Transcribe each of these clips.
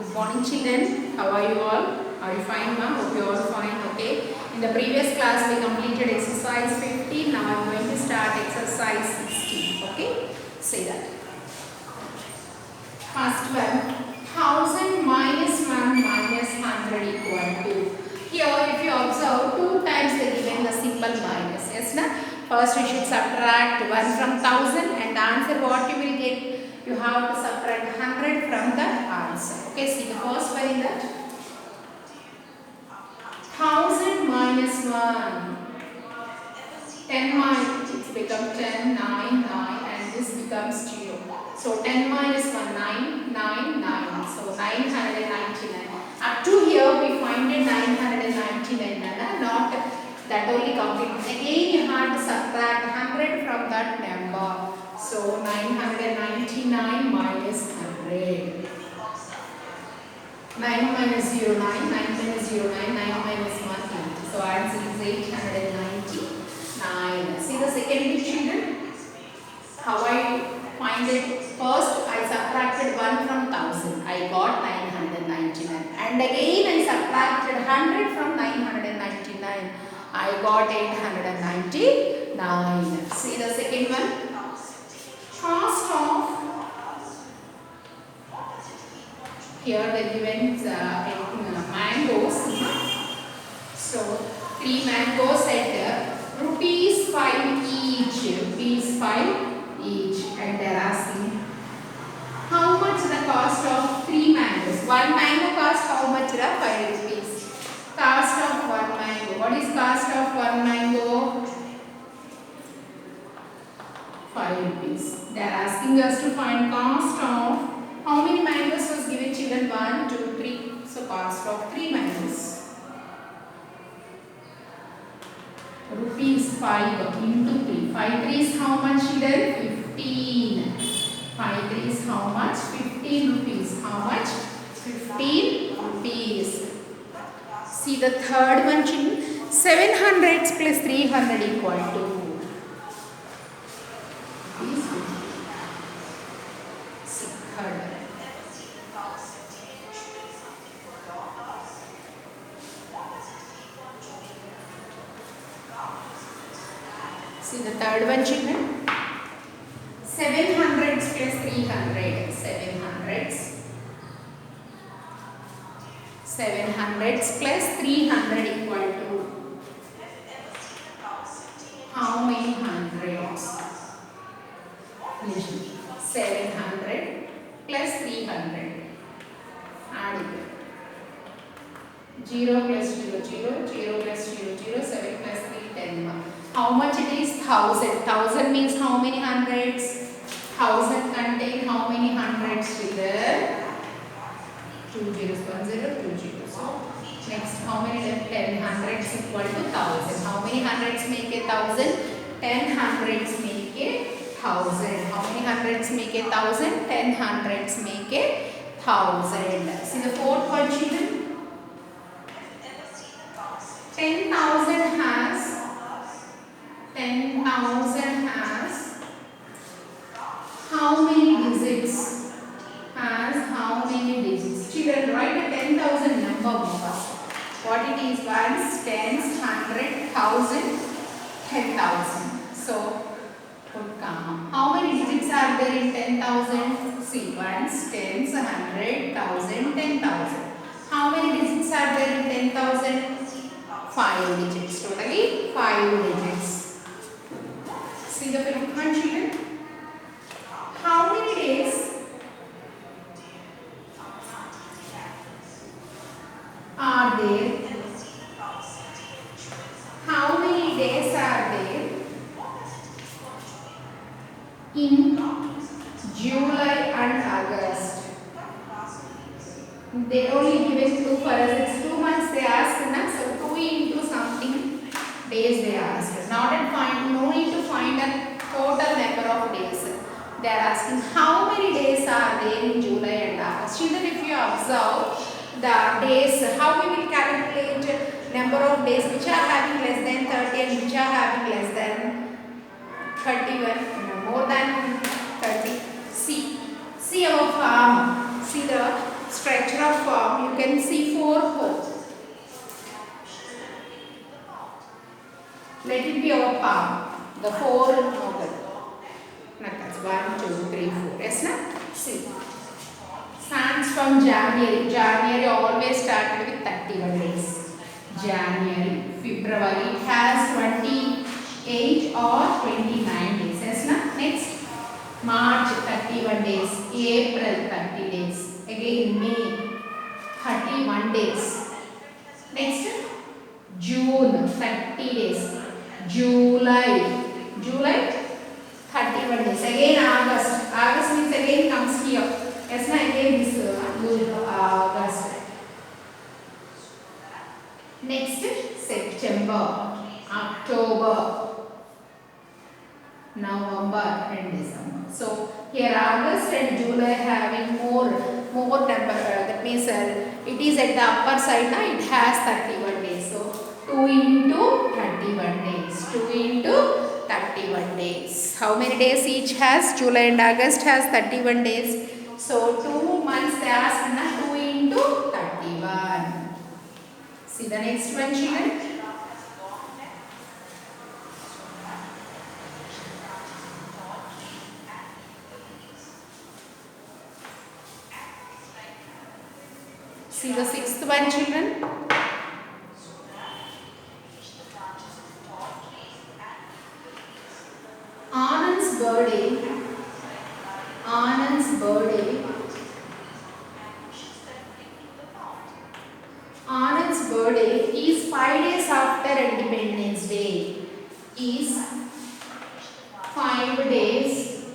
Good morning children, how are you all? Are you fine ma'am? Hope you all fine, okay. In the previous class we completed exercise 15, now I am going to start exercise 16, okay. Say that. First one, 1000 minus 1 minus 100 equal to. Here if you observe, two times they given the symbol minus, yes na? First we should subtract 1 from 1000 and the answer what you will get? You have to subtract 100 from the answer. Okay, see the first one in that. 1000 minus 1. 10 minus, it's become 10, 9, 9 and this becomes 0. So 10 minus 1, 9, 9, 9. So 999. Up to here we find it 999. Not that only complete. Again you have to subtract 100 from that number. So 999 minus 100. 9 minus 0, 9, 9 minus 0, 9, 9 minus 1, 8. So answer is 899. See the second bit children? How I find it? First I subtracted 1 from 1000. I got 999. And again I subtracted 100 from 999. I got 899. See the second one? Cost of, here they given mangoes. So 3 mangoes at rupees 5 each. Rupees 5 each. And they are asking how much the cost of 3 mangoes. 1 mango cost how much? 5 rupees. Cost of 1 mango. What is cost of 1 mango? 5 rupees. They are asking us to find cost of, how many mangoes was given children? 1, 2, 3. So cost of 3 mangoes. Rupees 5 into 3. 5 3 is how much children? 15. 5 3 is how much? 15 rupees. How much? 15 rupees. See the third one children. 700 plus 300 equal to. See the third one children. 700 plus 300. 700 plus 300 equal to. How many hundreds? 700 plus 300. Add it. 0 plus 0, 0, 0 plus 0, 0, 7 plus 3, 10. How much it is? 1000. 1000 means how many hundreds? 1000 contain how many hundreds children? 2 zeros, 1 0, 2 0. So next how many left? 10 hundreds equal to 1000. How many hundreds make a 1000? 10 hundreds make a 1000. How many hundreds make a 1000? 10 hundreds make a 1000. See the fourth one children. 10,000 has how many digits? Has how many digits? Children, write a 10,000 number first. What it is? Ones, tens, 100, 1000, 10,000. So put comma. How many digits are there in 10,000? See, ones, tens, 100, 1000, 10,000. How many digits are there in 10,000? 5 digits. Totally 5 digits. See the fifth one children. How many days are there? How many days are there in July and August? They only given 2 for us. It's 2 months they asked. So 2 into something days they asked. Now no need to find a total number of days. They are asking how many days are there in July and August. Children, if you observe the days, how we will calculate number of days which are having less than 30 and which are having less than 31, more than 30. See our farm. See the structure of form, you can see 4 holes. Let it be our palm. The 4 knuckles. 1, 2, 3, 4. Yes, na? See. Starts from January. January always started with 31 days. January, February, it has 28 or 29 days. Yes, na? Next. March 31 days. April 30 days. Again May 31 days. Next. June 30 days. July 31 days. Again August. August means again comes here. Yes, na? Again this August. Next September, October, November and December. So here August and July having more number. That means it is at the upper side. Now it has 31 days. So 2 into 31 days. 2 into 31 days. How many days each has? July and August has 31 days. So 2 months they ask na 2 into 31. See the next one, children. See the 6th one, children. Anand's birthday. Anand's birthday. Anand's birthday is 5 days after Independence Day. Is 5 days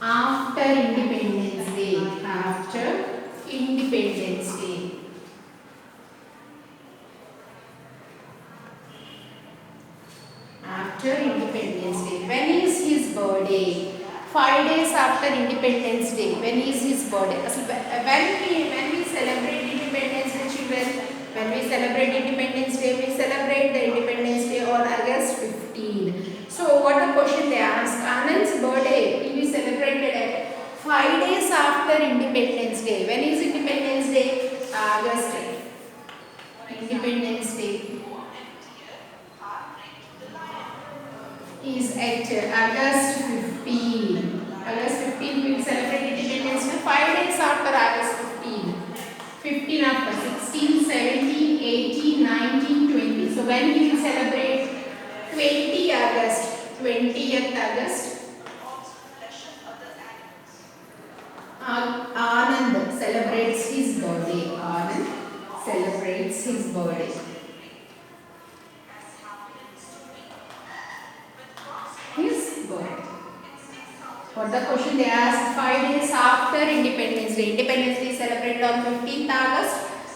after Independence Day. After Independence Day. After Independence Day. When is his birthday? 5 days after Independence Day. When is his birthday? When we celebrate Independence Day, children, when we celebrate Independence Day, we celebrate the Independence Day on August 15. So what a question they ask. Anand's birthday will be celebrated at 5 days after Independence Day. When is Independence Day? August 8. Independence Day is at August 15. August 15 we will celebrate Independence Day 5 days after August 15. 15 after 16, 17, 18, 19, 20. So when we will celebrate 20 August, 20th August, Anand celebrates his birthday. Anand celebrates his birthday. His birthday. What the question they asked? 5 days after Independence Day. Independence Day is celebrated on 15th August.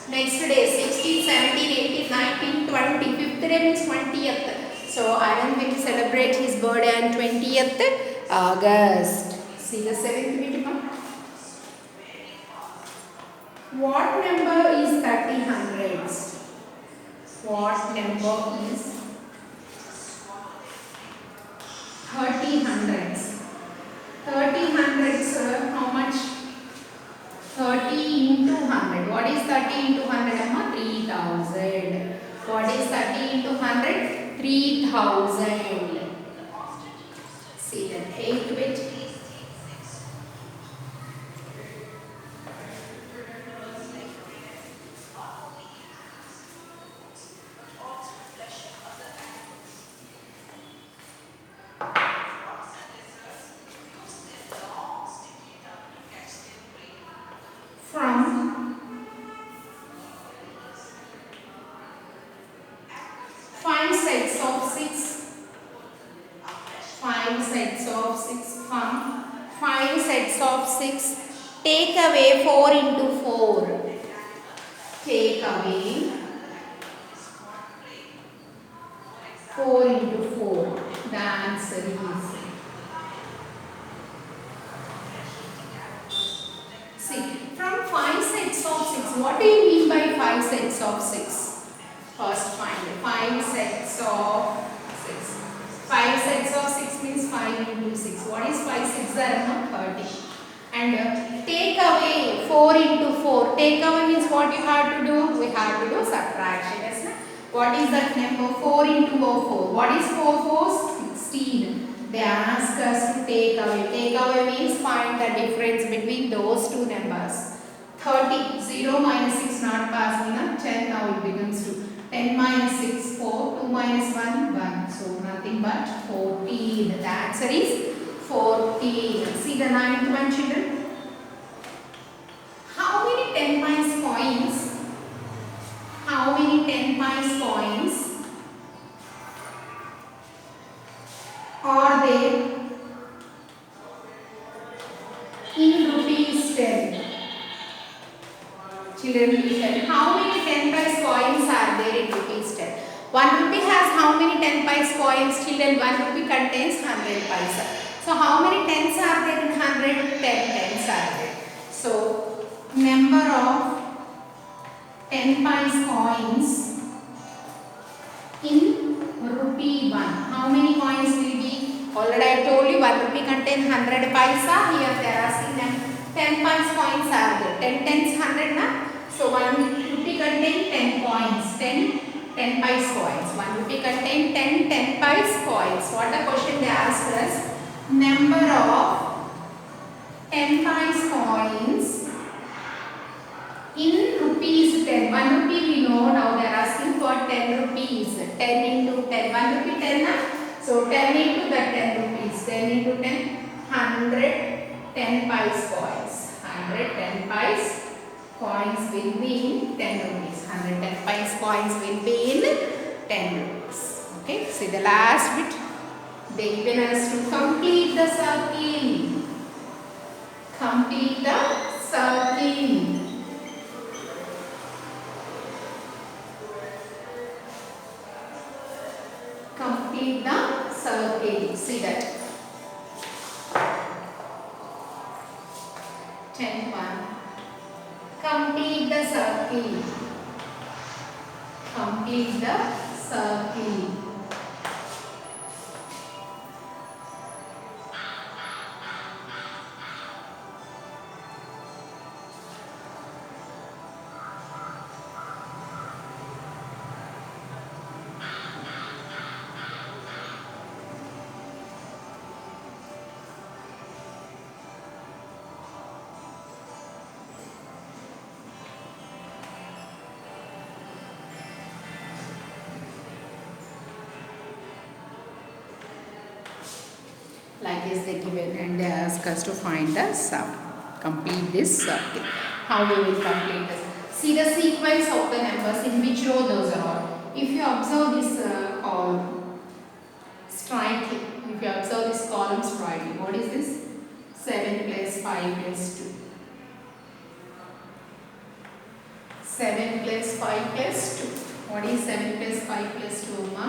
Next day 16, 17, 18, 19, 20. 5th day means 20th. So Anand will celebrate his birthday on 20th August. See the 7th bit. What number is 30 hundreds? What number is 30 hundreds? 30 hundreds, how much? 30 into 100. What is 30 into 100? 3000. What is 30 into 100? 3000. See that 8 bit. Take away 4 into 4. Take away 4 into 4. The answer is. See, from 5 sets of 6, what do you mean by 5 sets of 6? First find 5 sets of 6. 5 sets of 6 means 5 into 6. What is 5 6 are 30. And take away 4 into 4. Take away means what you have to do? We have to do subtraction. Yes, na? What is that number? 4 into 4. What is 4 4? 16. They ask us to take away. Take away means find the difference between those two numbers. 30. 0 minus 6 not passing. Na? 10 now it becomes 2. 10 minus 6 4. 2 minus 1 1. So nothing but 14. The answer is 14. See the ninth one, children. How many 10 pice coins? How many 10 pice coins are there in rupees 10? Children, listen. How many 10 pice coins are there in rupees 10? 1 rupee has how many 10 pice coins? Children, 1 rupee contains 100 paisa. So how many tens are there in 100? 10 tens are there. So number of 10 pice coins in rupee 1. How many coins will be? Already I told you 1 rupee contains 100 paisa. Here they are asking them 10 pice coins are there. 10 tens 100 na? So 1 rupee contains 10 coins. 10 pice coins. 1 rupee contains 10 pice coins. What the question they asked us? Number of 10 pice coins in rupees 10. 1 rupee we know, now they are asking for 10 rupees. 10 into 10. 1 rupee 10 na? So 10 into the 10 rupees. 10 into 10. 100 10 pice coins. 100 10 pice coins will be in 10 rupees. 110 pice coins will be in 10 rupees. Okay, see the last bit. They given us to complete the circle. Complete the circle. Complete the circle. See that. 10th one. Complete the circle. Complete the circle. Like this they given and they ask us to find the sum. Complete this circle. How we will complete this? See the sequence of the numbers in which row those are all. If you observe this column strictly, if you observe this column strictly, what is this? 7 plus 5 plus 2. 7 plus 5 plus 2. What is 7 plus 5 plus 2, ma?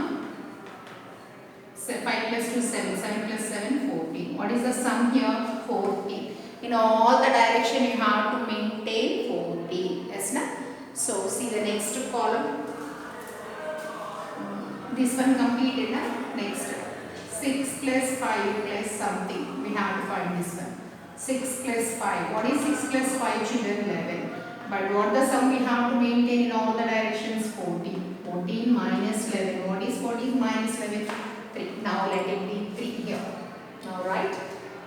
5 plus 2, 7. 7 plus 7, 14. What is the sum here? 14. In all the direction you have to maintain 14. Yes, na? So, see the next column. This one completed, na? Next. 6 plus 5 plus something. We have to find this one. 6 plus 5. What is 6 plus 5, children? 11. But what the sum we have to maintain in all the directions? 14. 14 minus 11. What is 14 minus 11? 3. Now let it be 3 here. Now write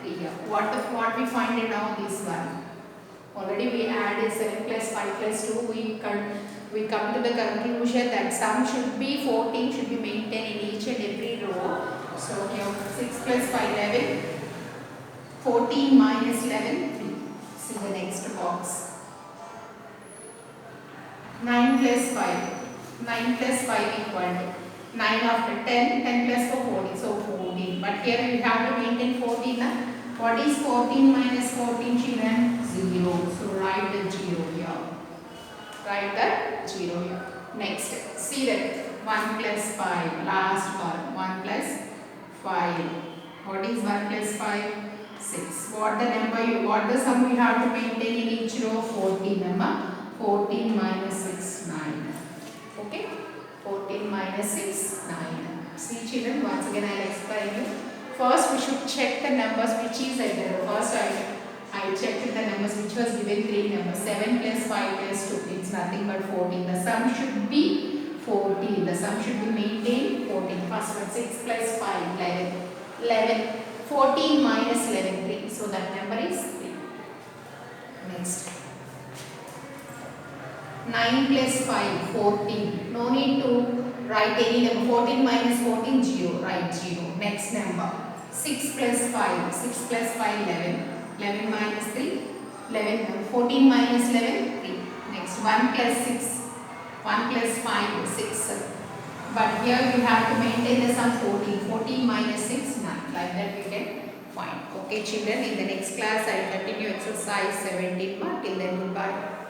3 here. What we find it now? This one. Already we added 7 plus 5 plus 2. We come to the conclusion that sum should be 14 should be maintained in each and every row. So here 6 plus 5 11. 14 minus 11 3. See the next box. 9 plus 5. 9 plus 5 equal to 9 after 10, 10 plus 4, 14, so 14. But here we have to maintain 14. Na? What is 14 minus 14, children? 0. So write the 0 here. Write the 0 here. Next, see that 1 plus 5, last one. 1 plus 5. What is 1 plus 5? 6. What the sum we have to maintain in each row? 14. Number 14 minus 6, 9. Okay? 14 minus 6, 9. See children, once again I will explain you. First we should check the numbers which is at the row. First item. I checked the numbers which was given 3 numbers. 7 plus 5 plus 2. It's nothing but 14. The sum should be 14. The sum should be maintained 14. First one 6 plus 5 11. 11. 14 minus 11 3. So that number is 3. Next. 9 plus 5 14. No need to write any number. 14 minus 14 0. Write 0. Next number. 6 plus 5. 6 plus 5 11. 11 minus 3, 11, 14 minus 11, 3. Next, 1 plus 6, 1 plus 5, 6. But here we have to maintain the sum 14. 14 minus 6, 9. Like that we can find. Okay children, in the next class I will continue exercise 17. Till then, goodbye.